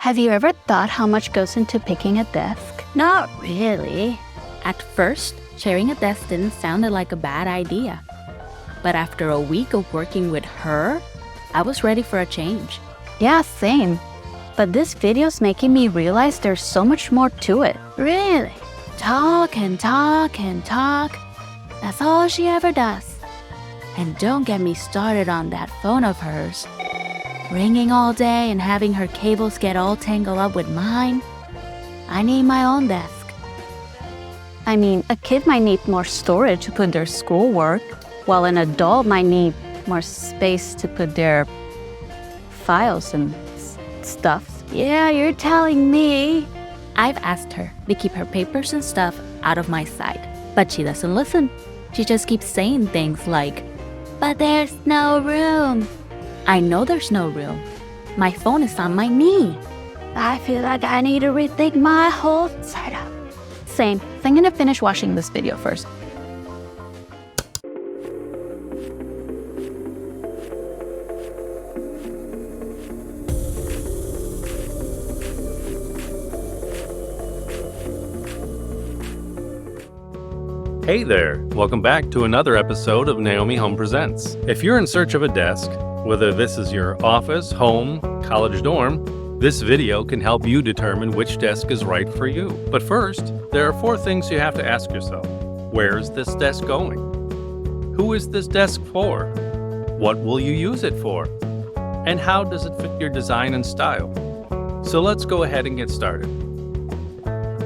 Have you ever thought how much goes into picking a desk? Not really. At first, sharing a desk didn't sound like a bad idea. But after a week of working with her, I was ready for a change. Yeah, same. But this video's making me realize there's so much more to it. Really? Talk and talk and talk. That's all she ever does. And don't get me started on that phone of hers. Ringing all day and having her cables get all tangled up with mine. I need my own desk. I mean, a kid might need more storage to put their schoolwork, while an adult might need more space to put their files and stuff. Yeah, you're telling me. I've asked her to keep her papers and stuff out of my sight, but she doesn't listen. She just keeps saying things like, "But there's no room." I know there's no room. My phone is on my knee. I feel like I need to rethink my whole setup. Same. I'm gonna finish watching this video first. Hey there! Welcome back to another episode of Naomi Home Presents. If you're in search of a desk, whether this is your office, home, college dorm, this video can help you determine which desk is right for you. But first, there are 4 things you have to ask yourself. Where is this desk going? Who is this desk for? What will you use it for? And how does it fit your design and style? So let's go ahead and get started.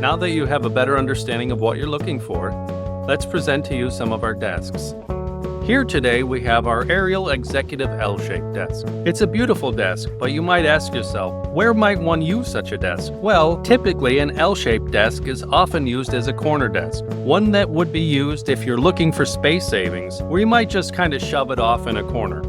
Now that you have a better understanding of what you're looking for, let's present to you some of our desks. Here today we have our Ariel Executive L-shaped desk. It's a beautiful desk, but you might ask yourself, where might one use such a desk? Well, typically an L-shaped desk is often used as a corner desk, one that would be used if you're looking for space savings, where you might just kind of shove it off in a corner.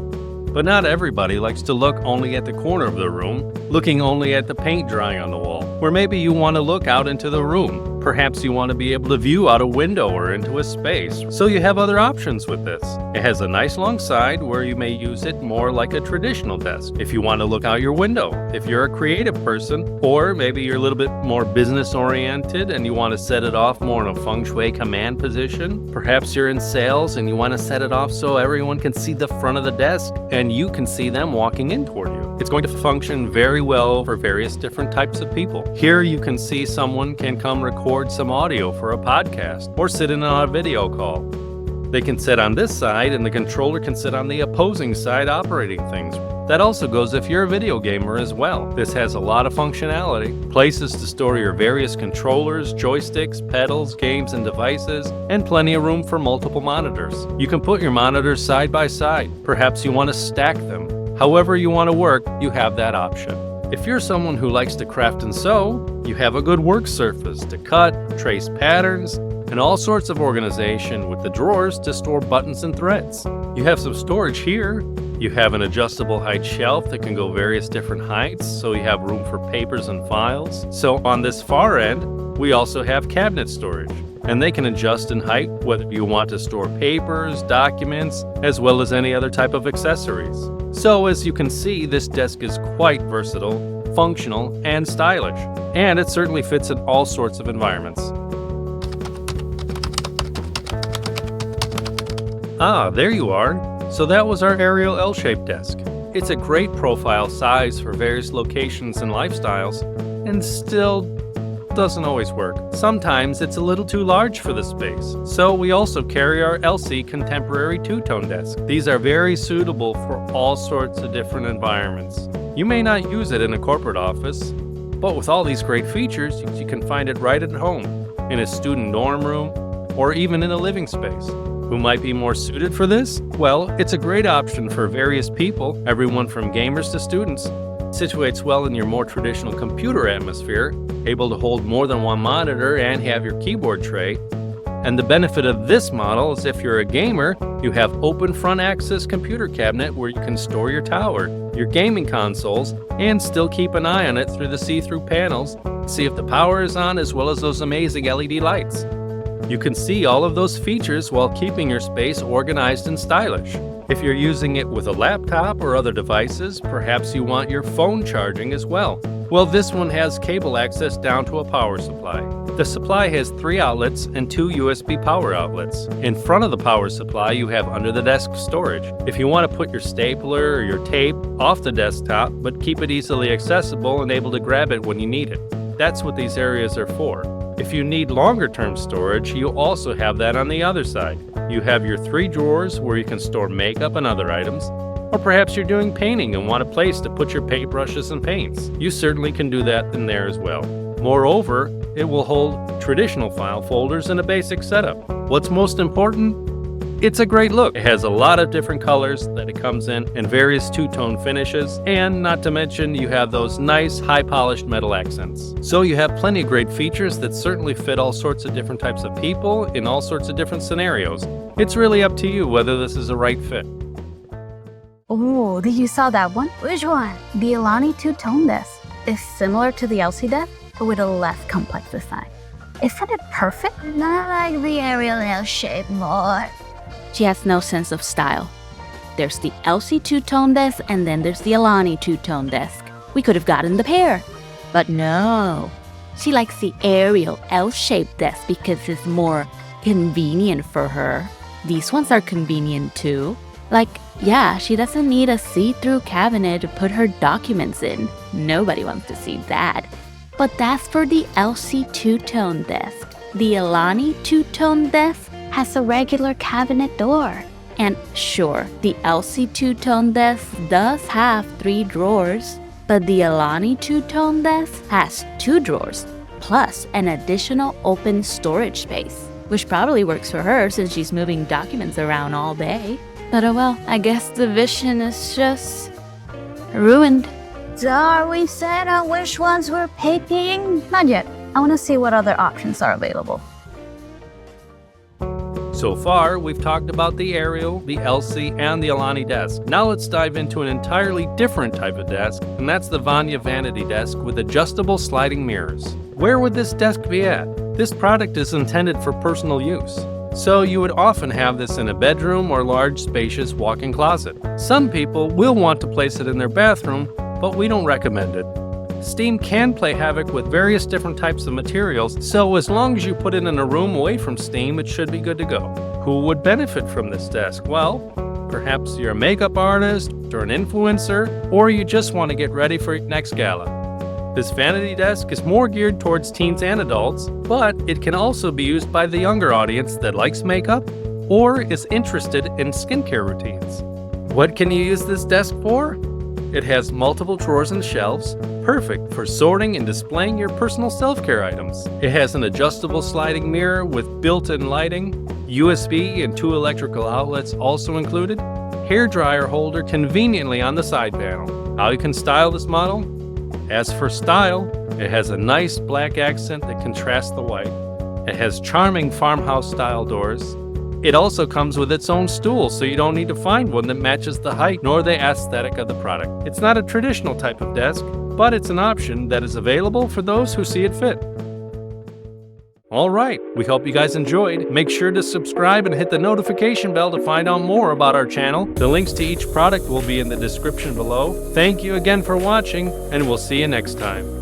But not everybody likes to look only at the corner of the room, looking only at the paint drying on the wall, where maybe you want to look out into the room. Perhaps you want to be able to view out a window or into a space, so you have other options with this. It has a nice long side where you may use it more like a traditional desk if you want to look out your window, if you're a creative person, or maybe you're a little bit more business oriented and you want to set it off more in a feng shui command position. Perhaps you're in sales and you want to set it off so everyone can see the front of the desk and you can see them walking in toward you. It's going to function very well for various different types of people. Here you can see someone can come record some audio for a podcast or sit in on a video call. They can sit on this side and the controller can sit on the opposing side operating things. That also goes if you're a video gamer as well. This has a lot of functionality, places to store your various controllers, joysticks, pedals, games, and devices, and plenty of room for multiple monitors. You can put your monitors side by side. Perhaps you want to stack them. However you want to work, you have that option. If you're someone who likes to craft and sew, you have a good work surface to cut, trace patterns, and all sorts of organization with the drawers to store buttons and threads. You have some storage here. You have an adjustable height shelf that can go various different heights, so you have room for papers and files. So on this far end, we also have cabinet storage, and they can adjust in height whether you want to store papers, documents, as well as any other type of accessories. So as you can see, this desk is quite versatile, functional, and stylish, and it certainly fits in all sorts of environments. Ah, there you are. So that was our Ariel L-shaped desk. It's a great profile size for various locations and lifestyles, and still doesn't always work. Sometimes it's a little too large for the space. So we also carry our Elsy Contemporary two-tone desk. These are very suitable for all sorts of different environments. You may not use it in a corporate office, but with all these great features, you can find it right at home, in a student dorm room, or even in a living space. Who might be more suited for this? Well, it's a great option for various people, everyone from gamers to students. Situates well in your more traditional computer atmosphere, able to hold more than one monitor and have your keyboard tray. And the benefit of this model is if you're a gamer, you have open front access computer cabinet where you can store your tower, your gaming consoles, and still keep an eye on it through the see-through panels, see if the power is on as well as those amazing LED lights. You can see all of those features while keeping your space organized and stylish. If you're using it with a laptop or other devices, perhaps you want your phone charging as well. Well, this one has cable access down to a power supply. The supply has 3 outlets and 2 USB power outlets. In front of the power supply, you have under-the-desk storage. If you want to put your stapler or your tape off the desktop, but keep it easily accessible and able to grab it when you need it. That's what these areas are for. If you need longer-term storage, you also have that on the other side. You have your 3 drawers where you can store makeup and other items. Or perhaps you're doing painting and want a place to put your paintbrushes and paints. You certainly can do that in there as well. Moreover, it will hold traditional file folders in a basic setup. What's most important? It's a great look. It has a lot of different colors that it comes in and various two-tone finishes, and not to mention you have those nice high-polished metal accents. So you have plenty of great features that certainly fit all sorts of different types of people in all sorts of different scenarios. It's really up to you whether this is a right fit. Oh, did you saw that one? Which one? The Elani two-tone desk is similar to the Elsy desk, but with a less complex design. Isn't it perfect? Not like the Ariel L shape more. She has no sense of style. There's the Elsy two-tone desk and then there's the Elani two-tone desk. We could have gotten the pair. But no. She likes the Ariel L-shaped desk because it's more convenient for her. These ones are convenient too. Like, yeah, she doesn't need a see-through cabinet to put her documents in. Nobody wants to see that. But that's for the Elsy two-tone desk. The Elani two-tone desk has a regular cabinet door. And sure, the Elsy two-tone desk does have 3 drawers, but the Elani two-tone desk has 2 drawers, plus an additional open storage space, which probably works for her since she's moving documents around all day. But oh well, I guess the vision is just ruined. So are we set on which ones we're picking? Not yet. I want to see what other options are available. So far, we've talked about the Ariel, the Elsy, and the Elani desk. Now let's dive into an entirely different type of desk, and that's the Vanity desk with adjustable sliding mirrors. Where would this desk be at? This product is intended for personal use. So you would often have this in a bedroom or large spacious walk-in closet. Some people will want to place it in their bathroom, but we don't recommend it. Steam can play havoc with various different types of materials, so as long as you put it in a room away from steam, it should be good to go. Who would benefit from this desk? Well, perhaps you're a makeup artist or an influencer, or you just want to get ready for your next gala. This vanity desk is more geared towards teens and adults, but it can also be used by the younger audience that likes makeup or is interested in skincare routines. What can you use this desk for? It has multiple drawers and shelves, perfect for sorting and displaying your personal self-care items. It has an adjustable sliding mirror with built-in lighting, USB and 2 electrical outlets also included, hairdryer holder conveniently on the side panel. How you can style this model? As for style, it has a nice black accent that contrasts the white. It has charming farmhouse-style doors. It also comes with its own stool, so you don't need to find one that matches the height nor the aesthetic of the product. It's not a traditional type of desk, but it's an option that is available for those who see it fit. Alright, we hope you guys enjoyed. Make sure to subscribe and hit the notification bell to find out more about our channel. The links to each product will be in the description below. Thank you again for watching, and we'll see you next time.